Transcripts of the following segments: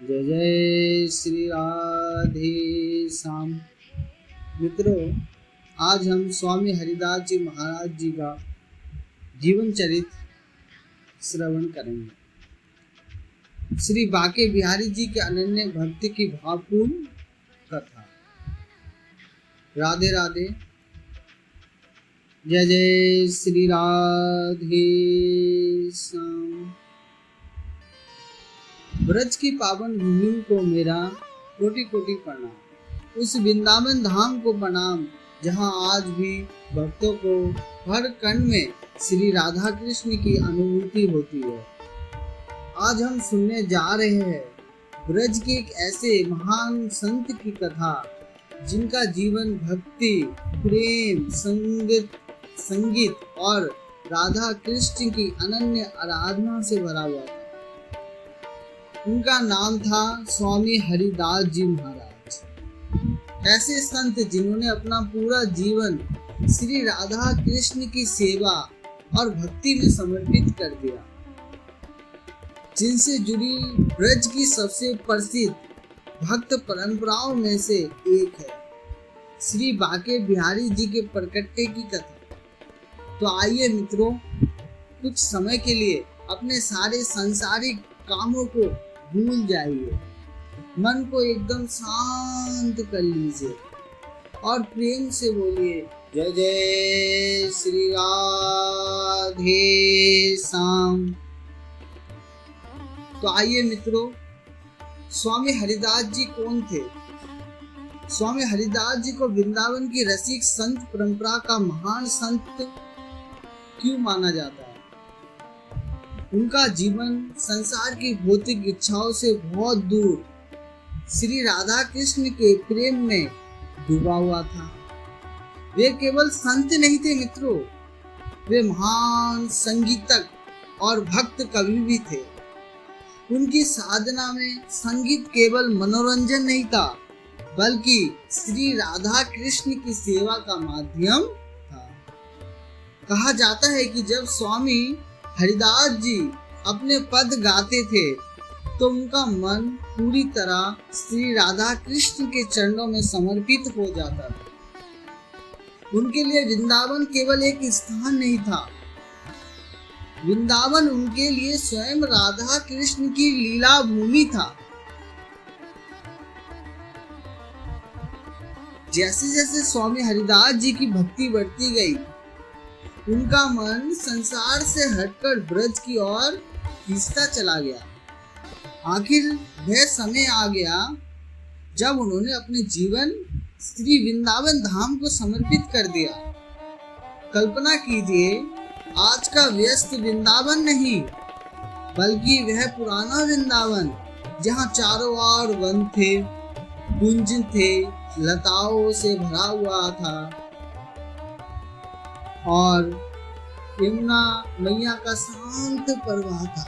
जय जय श्री राधे श्याम। मित्रों, आज हम स्वामी हरिदास जी महाराज जी का जीवन चरित्र श्रवण करेंगे। श्री बाके बिहारी जी के अनन्य भक्ति की भावपूर्ण कथा। राधे राधे। जय जय श्री राधे श्याम। ब्रज की पावन भूमि को मेरा कोटि कोटि प्रणाम। उस वृंदावन धाम को प्रणाम जहाँ आज भी भक्तों को हर कण में श्री राधा कृष्ण की अनुभूति होती है। आज हम सुनने जा रहे हैं ब्रज के एक ऐसे महान संत की कथा जिनका जीवन भक्ति, प्रेम, संगीत और राधा कृष्ण की अनन्य आराधना से भरा हुआ था। उनका नाम था स्वामी हरिदास जी महाराज। ऐसे संत जिन्होंने अपना पूरा जीवन श्री राधा कृष्ण की सेवा और भक्ति में समर्पित कर दिया, जिनसे जुड़ी ब्रज की सबसे प्रसिद्ध भक्त परंपराओं में से एक है श्री बाके बिहारी जी के प्रकटे की कथा। तो आइए मित्रों, कुछ समय के लिए अपने सारे सांसारिक कामों को भूल जाइए, मन को एकदम शांत कर लीजिए और प्रेम से बोलिए जय जय श्री राधे श्याम। तो आइए मित्रों, स्वामी हरिदास जी कौन थे? स्वामी हरिदास जी को वृंदावन की रसिक संत परंपरा का महान संत क्यों माना जाता है? उनका जीवन संसार की भौतिक इच्छाओं से बहुत दूर श्री राधा कृष्ण के प्रेम में डूबा हुआ था। वे केवल संत नहीं थे मित्रों, वे महान संगीतक और भक्त कवि भी थे। उनकी साधना में संगीत केवल मनोरंजन नहीं था, बल्कि श्री राधा कृष्ण की सेवा का माध्यम था। कहा जाता है कि जब स्वामी हरिदास जी अपने पद गाते थे तो उनका मन पूरी तरह श्री राधा कृष्ण के चरणों में समर्पित हो जाता था। उनके लिए वृंदावन केवल एक स्थान नहीं था, वृंदावन उनके लिए स्वयं राधा कृष्ण की लीला भूमि था। जैसे जैसे स्वामी हरिदास जी की भक्ति बढ़ती गई, उनका मन संसार से हटकर ब्रज की ओर खींचता चला गया। आखिर वह समय आ गया जब उन्होंने अपने जीवन श्री वृंदावन धाम को समर्पित कर दिया। कल्पना कीजिए, आज का व्यस्त वृंदावन नहीं, बल्कि वह पुराना वृंदावन जहाँ चारों ओर वन थे, कुंज थे, लताओं से भरा हुआ था और यमुना मैया का शांत प्रवाह था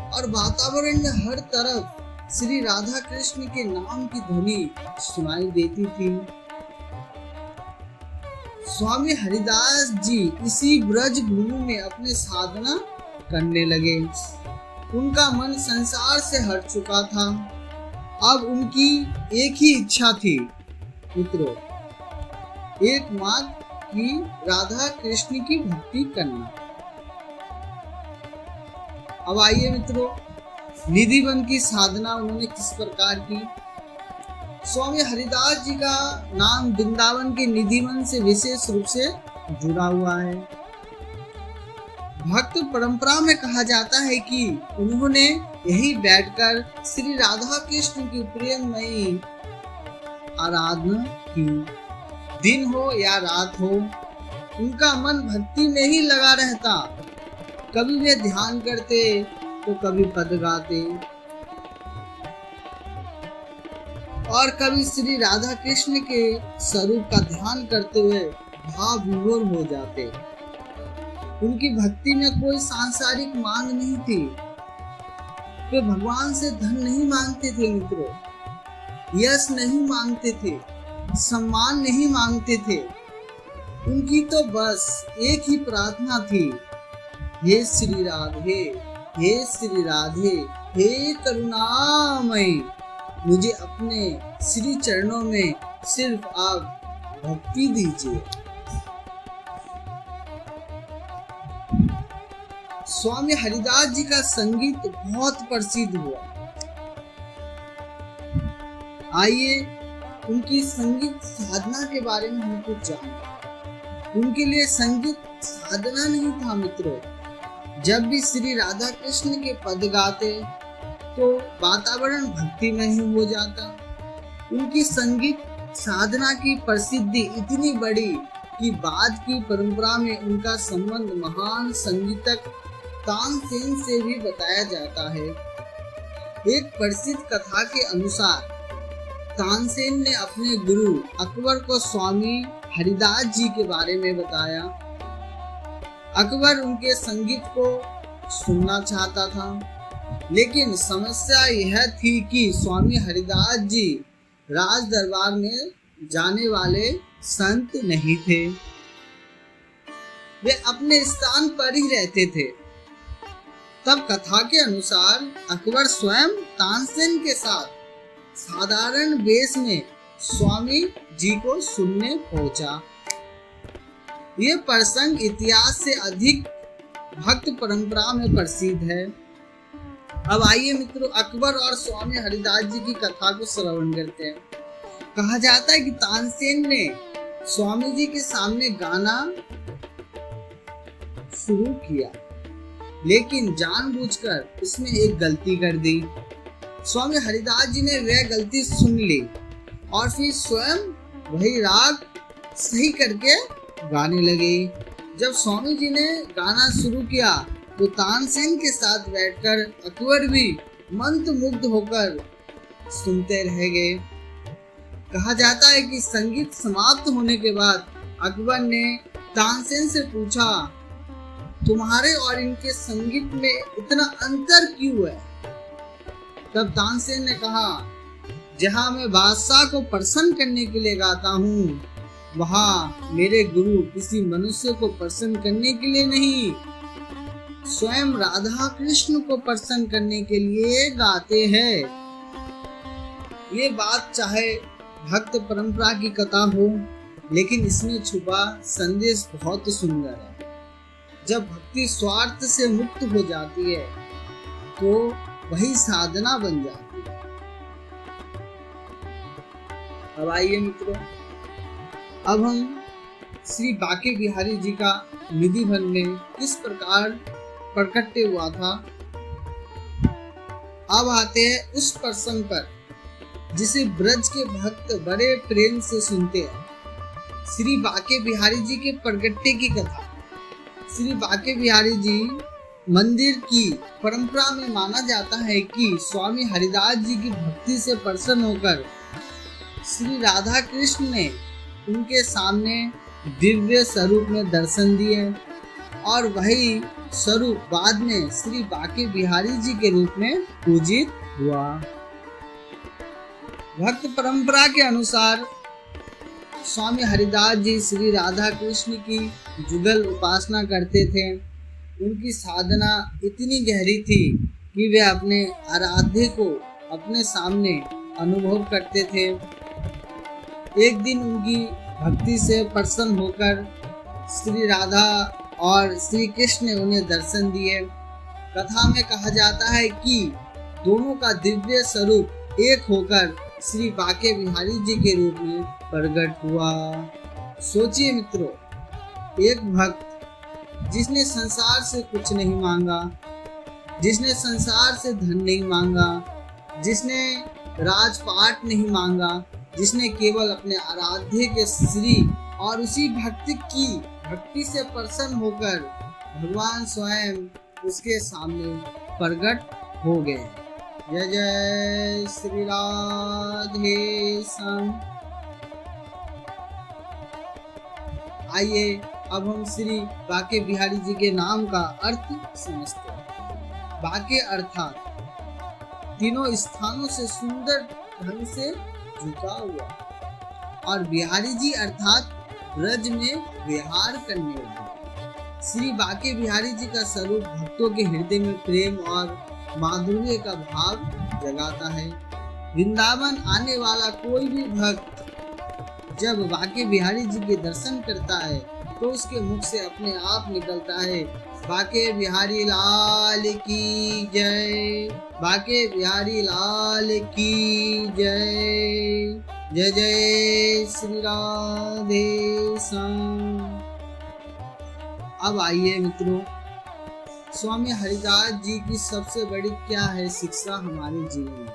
और वातावरण में हर तरफ श्री राधा कृष्ण के नाम की ध्वनि सुनाई देती थी। स्वामी हरिदास जी इसी ब्रज भूमि में अपने साधना करने लगे। उनका मन संसार से हट चुका था। अब उनकी एक ही इच्छा थी मित्रों, एकमात्र कि राधा कृष्ण की भक्ति करना। अब आइए मित्रों, निधिवन की साधना उन्होंने किस प्रकार की? स्वामी हरिदास जी का नाम वृंदावन के निधिवन से विशेष रूप से जुड़ा हुआ है। भक्त परंपरा में कहा जाता है कि उन्होंने यही बैठकर श्री राधा कृष्ण की प्रेममयी आराधना की। दिन हो या रात हो, उनका मन भक्ति में ही लगा रहता। कभी वे ध्यान करते तो कभी पद गाते और कभी श्री राधा कृष्ण के स्वरूप का ध्यान करते हुए भाव विभोर हो जाते। उनकी भक्ति में कोई सांसारिक मांग नहीं थी। वे भगवान से धन नहीं मांगते थे मित्रों, यश नहीं मांगते थे, सम्मान नहीं मांगते थे। उनकी तो बस एक ही प्रार्थना थी, हे श्री राधे, हे श्री राधे, हे करुणामय, मुझे अपने श्री चरणों में सिर्फ आप भक्ति दीजिए। स्वामी हरिदास जी का संगीत बहुत प्रसिद्ध हुआ। आइए उनकी संगीत साधना के बारे में हम कुछ जानें। उनके लिए संगीत साधना नहीं था मित्रों। जब भी श्री राधा कृष्ण के पद गाते तो वातावरण भक्तिमय हो जाता। उनकी संगीत साधना की प्रसिद्धि इतनी बड़ी कि बाद की परंपरा में उनका संबंध महान संगीतक तानसेन से भी बताया जाता है। एक प्रसिद्ध कथा के अनुसार तानसेन ने अपने गुरु अकबर को स्वामी हरिदास जी के बारे में बताया। अकबर उनके संगीत को सुनना चाहता था, लेकिन समस्या यह थी कि स्वामी हरिदास जी राज दरबार में जाने वाले संत नहीं थे। वे अपने स्थान पर ही रहते थे। तब कथा के अनुसार अकबर स्वयं तानसेन के साथ साधारण वेश में स्वामी जी को सुनने पहुंचा। ये प्रसंग इतिहास से अधिक भक्त परंपरा में प्रसिद्ध है। अब आइए मित्रों, अकबर और स्वामी हरिदास जी की कथा को श्रवण करते हैं। कहा जाता है कि तानसेन ने स्वामी जी के सामने गाना शुरू किया, लेकिन जानबूझकर उसमें एक गलती कर दी। स्वामी हरिदास जी ने वह गलती सुन ली और फिर स्वयं वही राग सही करके गाने लगे। जब स्वामी जी ने गाना शुरू किया तो तानसेन के साथ बैठकर अकबर भी मंत्रमुग्ध होकर सुनते रह गए। कहा जाता है कि संगीत समाप्त होने के बाद अकबर ने तानसेन से पूछा, तुम्हारे और इनके संगीत में इतना अंतर क्यों है? तब तानसेन ने कहा, जहां मैं बादशाह को प्रसन्न करने के लिए गाता हूँ, वहां मेरे गुरु किसी मनुष्य को प्रसन्न करने के लिए नहीं, स्वयं राधा कृष्ण को प्रसन्न करने के लिए गाते हैं। ये बात चाहे भक्त परंपरा की कथा हो, लेकिन इसमें छुपा संदेश बहुत सुंदर है। जब भक्ति स्वार्थ से मुक्त हो जाती है तो वही साधना बन जाती है। अब आइए मित्रों, अब हम श्री बांके बिहारी जी का निधि वन में किस प्रकार प्रकट्य हुआ था, अब आते हैं उस प्रसंग पर जिसे ब्रज के भक्त बड़े प्रेम से सुनते हैं। श्री बांके बिहारी जी के प्रगट्य की कथा। श्री बांके बिहारी जी मंदिर की परंपरा में माना जाता है कि स्वामी हरिदास जी की भक्ति से प्रसन्न होकर श्री राधा कृष्ण ने उनके सामने दिव्य स्वरूप में दर्शन दिए और वही स्वरूप बाद में श्री बांके बिहारी जी के रूप में पूजित हुआ। भक्त परंपरा के अनुसार स्वामी हरिदास जी श्री राधा कृष्ण की जुगल उपासना करते थे। उनकी साधना इतनी गहरी थी कि वे अपने आराध्य को अपने सामने अनुभव करते थे। एक दिन उनकी भक्ति से प्रसन्न होकर श्री राधा और श्री कृष्ण ने उन्हें दर्शन दिए। कथा में कहा जाता है कि दोनों का दिव्य स्वरूप एक होकर श्री बांके बिहारी जी के रूप में प्रकट हुआ। सोचिए मित्रों, एक भक्त जिसने संसार से कुछ नहीं मांगा, जिसने संसार से धन नहीं मांगा, जिसने राजपाट नहीं मांगा, जिसने केवल अपने आराध्य के श्री और उसी भक्ति से प्रसन्न होकर भगवान स्वयं उसके सामने प्रकट हो गए। जय जय श्री राधे श्याम। आइए अब हम श्री बांके बिहारी जी के नाम का अर्थ समझते हैं। बांके अर्थात तीनों स्थानों से सुंदर ढंग से झुका हुआ, और बिहारी जी अर्थात ब्रज में विहार करने वाले। श्री बांके बिहारी जी का स्वरूप भक्तों के हृदय में प्रेम और माधुर्य का भाव जगाता है। वृंदावन आने वाला कोई भी भक्त जब बांके बिहारी जी के दर्शन करता है तो उसके मुख से अपने आप निकलता है, बांके बिहारी लाल की जय, बांके बिहारी लाल की जय, जय जय श्री राधे श्याम। अब आइए मित्रों, स्वामी हरिदास जी की सबसे बड़ी क्या है शिक्षा हमारे जीवन में।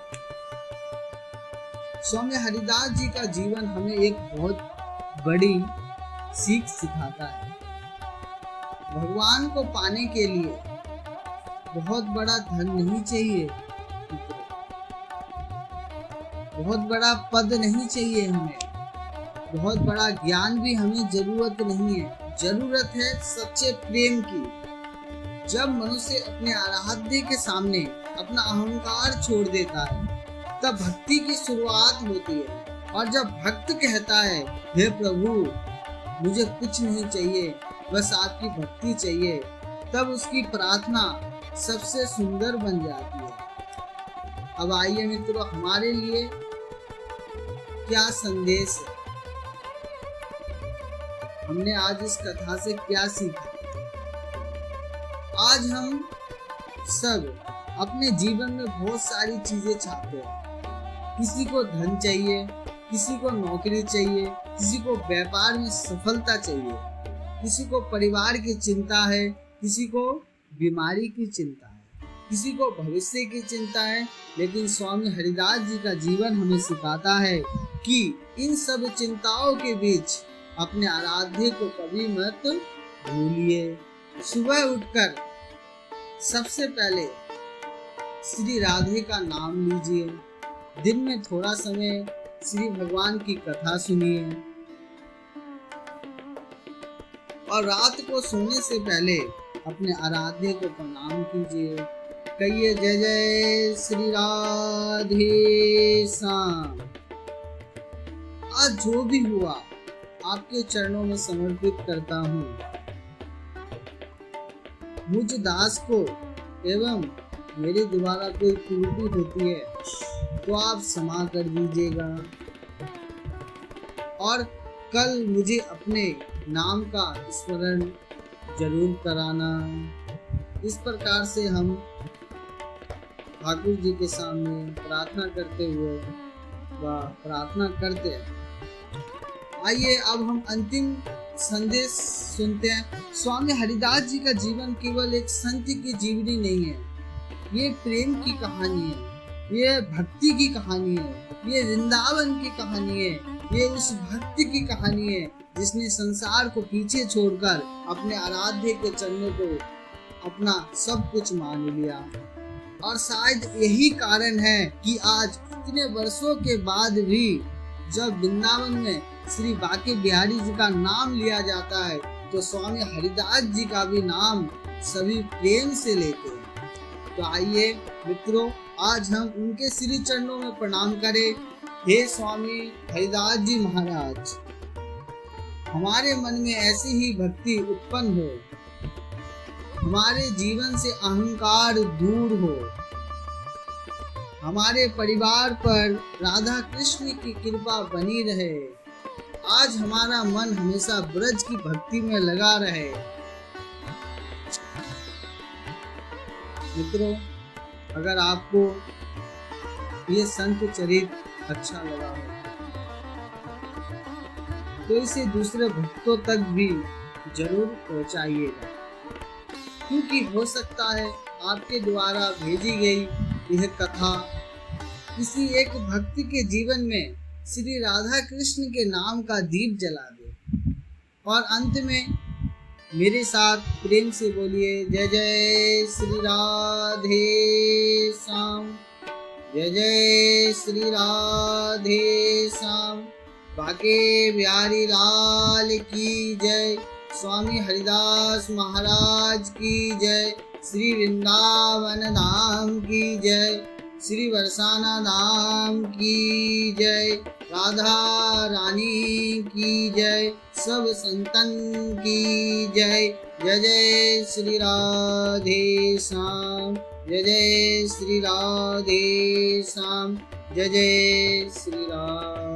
स्वामी हरिदास जी का जीवन हमें एक बहुत बड़ी सीख सिखाता है। भगवान को पाने के लिए बहुत बड़ा धन नहीं चाहिए, बहुत बड़ा पद नहीं चाहिए, हमें बहुत बड़ा ज्ञान भी हमें जरूरत नहीं है। जरूरत है सच्चे प्रेम की। जब मनुष्य अपने आराध्य के सामने अपना अहंकार छोड़ देता है तब भक्ति की शुरुआत होती है। और जब भक्त कहता है, हे प्रभु मुझे कुछ नहीं चाहिए, बस आपकी भक्ति चाहिए, तब उसकी प्रार्थना सबसे सुंदर बन जाती है। अब आइए मित्रों, हमारे लिए क्या संदेश है, हमने आज इस कथा से क्या सीखा। आज हम सब अपने जीवन में बहुत सारी चीजें चाहते हैं। किसी को धन चाहिए, किसी को नौकरी चाहिए, किसी को व्यापार में सफलता चाहिए, किसी को परिवार की चिंता है, किसी को बीमारी की चिंता है, किसी को भविष्य की चिंता है। लेकिन स्वामी हरिदास जी का जीवन हमें सिखाता है कि इन सब चिंताओं के बीच अपने आराध्य को कभी मत भूलिए। सुबह उठकर सबसे पहले श्री राधे का नाम लीजिए, दिन में थोड़ा समय श्री भगवान की कथा सुनिए और रात को सोने से पहले अपने आराध्य को प्रणाम कीजिए। कहिए जय जय श्री राधे श्याम। आज जो भी हुआ आपके चरणों में समर्पित करता हूँ। मुझ दास को एवं मेरे द्वारा कोई त्रुटि होती है तो आप क्षमा कर दीजिएगा और कल मुझे अपने नाम का स्मरण जरूर कराना। इस प्रकार से हम ठाकुर जी के सामने प्रार्थना करते हुए प्रार्थना करते हैं। आइए अब हम अंतिम संदेश सुनते हैं। स्वामी हरिदास जी का जीवन केवल एक संत की जीवनी नहीं है, ये प्रेम की कहानी है, ये भक्ति की कहानी है, ये वृंदावन की कहानी है, ये उस भक्ति की कहानी है जिसने संसार को पीछे छोड़कर अपने आराध्य के चरणों को अपना सब कुछ मान लिया। और शायद यही कारण है कि आज इतने वर्षों के बाद भी जब वृंदावन में श्री बांके बिहारी जी का नाम लिया जाता है तो स्वामी हरिदास जी का भी नाम सभी प्रेम से लेते हैं। तो आइए मित्रों, आज हम उनके श्री चरणों में प्रणाम करें। हे स्वामी हरिदास जी महाराज, हमारे मन में ऐसी ही भक्ति उत्पन्न हो, हमारे जीवन से अहंकार दूर हो, हमारे परिवार पर राधा कृष्ण की कृपा बनी रहे। आज हमारा मन हमेशा ब्रज की भक्ति में लगा रहे। मित्रों, अगर आपको ये संत चरित्र अच्छा लगा हो तो इसे दूसरे भक्तों तक भी जरूर पहुंचाइएगा, क्योंकि हो सकता है आपके द्वारा भेजी गई यह कथा किसी एक भक्त के जीवन में श्री राधा कृष्ण के नाम का दीप जला दे। और अंत में मेरे साथ प्रेम से बोलिए जय जय श्री राधे श्याम, जय जय श्री राधे श्याम। बांके बिहारी लाल की जय, स्वामी हरिदास महाराज की जय, श्री वृंदावन धाम की जय, श्री बरसाना धाम की जय, राधा रानी की जय, सब संतन की जय। जय जय श्री राधे श्याम, जय जय श्री राधे श्याम, जय जय श्री राम।